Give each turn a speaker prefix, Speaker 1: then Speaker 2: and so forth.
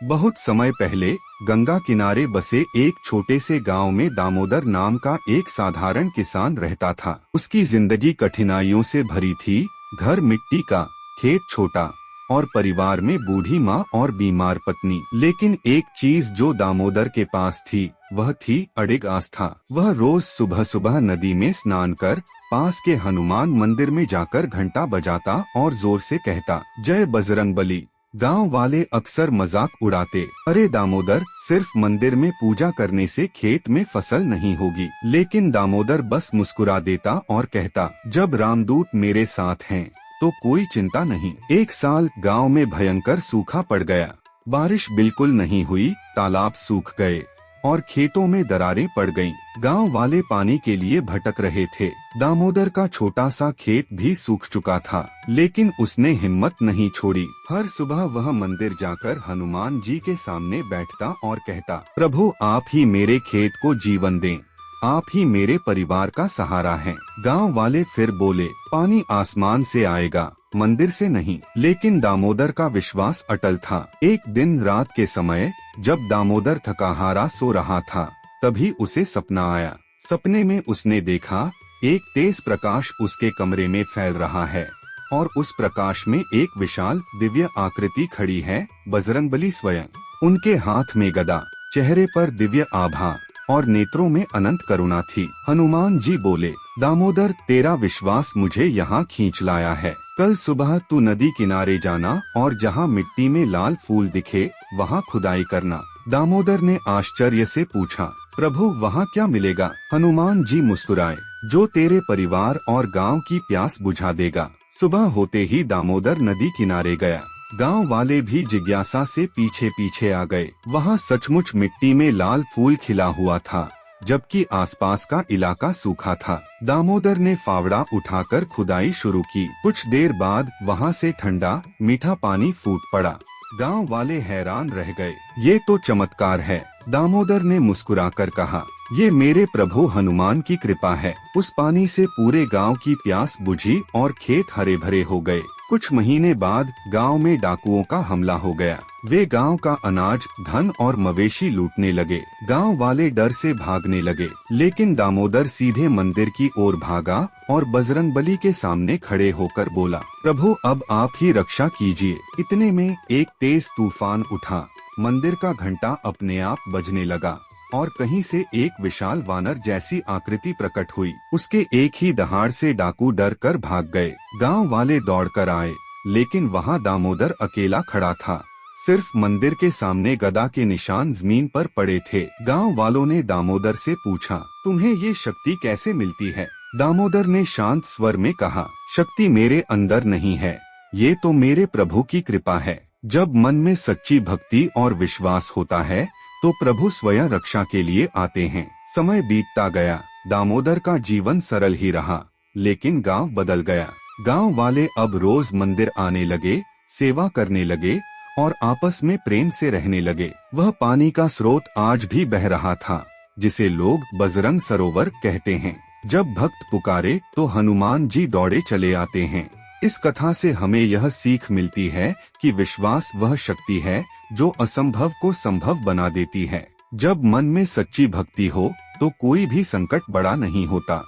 Speaker 1: बहुत समय पहले गंगा किनारे बसे एक छोटे से गांव में दामोदर नाम का एक साधारण किसान रहता था। उसकी जिंदगी कठिनाइयों से भरी थी। घर मिट्टी का, खेत छोटा और परिवार में बूढ़ी माँ और बीमार पत्नी। लेकिन एक चीज जो दामोदर के पास थी वह थी अडिग आस्था। वह रोज सुबह सुबह नदी में स्नान कर पास के हनुमान मंदिर में जाकर घंटा बजाता और जोर से कहता, जय बजरंगबली। गांव वाले अक्सर मजाक उड़ाते, अरे दामोदर, सिर्फ मंदिर में पूजा करने से खेत में फसल नहीं होगी। लेकिन दामोदर बस मुस्कुरा देता और कहता, जब रामदूत मेरे साथ हैं तो कोई चिंता नहीं। एक साल गांव में भयंकर सूखा पड़ गया। बारिश बिल्कुल नहीं हुई, तालाब सूख गए और खेतों में दरारें पड़ गईं। गांव वाले पानी के लिए भटक रहे थे। दामोदर का छोटा सा खेत भी सूख चुका था, लेकिन उसने हिम्मत नहीं छोड़ी। हर सुबह वह मंदिर जाकर हनुमान जी के सामने बैठता और कहता, प्रभु आप ही मेरे खेत को जीवन दें, आप ही मेरे परिवार का सहारा हैं। गांव वाले फिर बोले, पानी आसमान से आएगा, मंदिर से नहीं। लेकिन दामोदर का विश्वास अटल था। एक दिन रात के समय जब दामोदर थकाहारा सो रहा था, तभी उसे सपना आया। सपने में उसने देखा एक तेज प्रकाश उसके कमरे में फैल रहा है और उस प्रकाश में एक विशाल दिव्य आकृति खड़ी है, बजरंगबली स्वयं। उनके हाथ में गदा, चेहरे पर दिव्य आभा और नेत्रों में अनंत करुणा थी। हनुमान जी बोले, दामोदर तेरा विश्वास मुझे यहाँ खींच लाया है। कल सुबह तू नदी किनारे जाना और जहाँ मिट्टी में लाल फूल दिखे वहाँ खुदाई करना। दामोदर ने आश्चर्य से पूछा, प्रभु वहाँ क्या मिलेगा? हनुमान जी मुस्कुराए, जो तेरे परिवार और गांव की प्यास बुझा देगा। सुबह होते ही दामोदर नदी किनारे गया। गांव वाले भी जिज्ञासा से पीछे पीछे आ गए। वहाँ सचमुच मिट्टी में लाल फूल खिला हुआ था, जबकि आसपास का इलाका सूखा था। दामोदर ने फावड़ा उठाकर खुदाई शुरू की। कुछ देर बाद वहाँ से ठंडा मीठा पानी फूट पड़ा। गांव वाले हैरान रह गए। ये तो चमत्कार है। दामोदर ने मुस्कुराकर कहा, ये मेरे प्रभु हनुमान की कृपा है। उस पानी से पूरे गांव की प्यास बुझी और खेत हरे भरे हो गए। कुछ महीने बाद गांव में डाकुओं का हमला हो गया। वे गांव का अनाज, धन और मवेशी लूटने लगे। गांव वाले डर से भागने लगे, लेकिन दामोदर सीधे मंदिर की ओर भागा और बजरंगबली के सामने खड़े होकर बोला, प्रभु अब आप ही रक्षा कीजिए। इतने में एक तेज तूफान उठा। मंदिर का घंटा अपने आप बजने लगा और कहीं से एक विशाल वानर जैसी आकृति प्रकट हुई। उसके एक ही दहाड़ से डाकू डर कर भाग गए। गांव वाले दौड़कर आए, लेकिन वहां दामोदर अकेला खड़ा था। सिर्फ मंदिर के सामने गदा के निशान जमीन पर पड़े थे। गांव वालों ने दामोदर से पूछा, तुम्हें ये शक्ति कैसे मिलती है? दामोदर ने शांत स्वर में कहा, शक्ति मेरे अंदर नहीं है, ये तो मेरे प्रभु की कृपा है। जब मन में सच्ची भक्ति और विश्वास होता है तो प्रभु स्वयं रक्षा के लिए आते हैं। समय बीतता गया। दामोदर का जीवन सरल ही रहा, लेकिन गांव बदल गया। गांव वाले अब रोज मंदिर आने लगे, सेवा करने लगे और आपस में प्रेम से रहने लगे। वह पानी का स्रोत आज भी बह रहा था, जिसे लोग बजरंग सरोवर कहते हैं। जब भक्त पुकारे तो हनुमान जी दौड़े चले आते हैं। इस कथा से हमें यह सीख मिलती है कि विश्वास वह शक्ति है जो असंभव को संभव बना देती है। जब मन में सच्ची भक्ति हो तो कोई भी संकट बड़ा नहीं होता।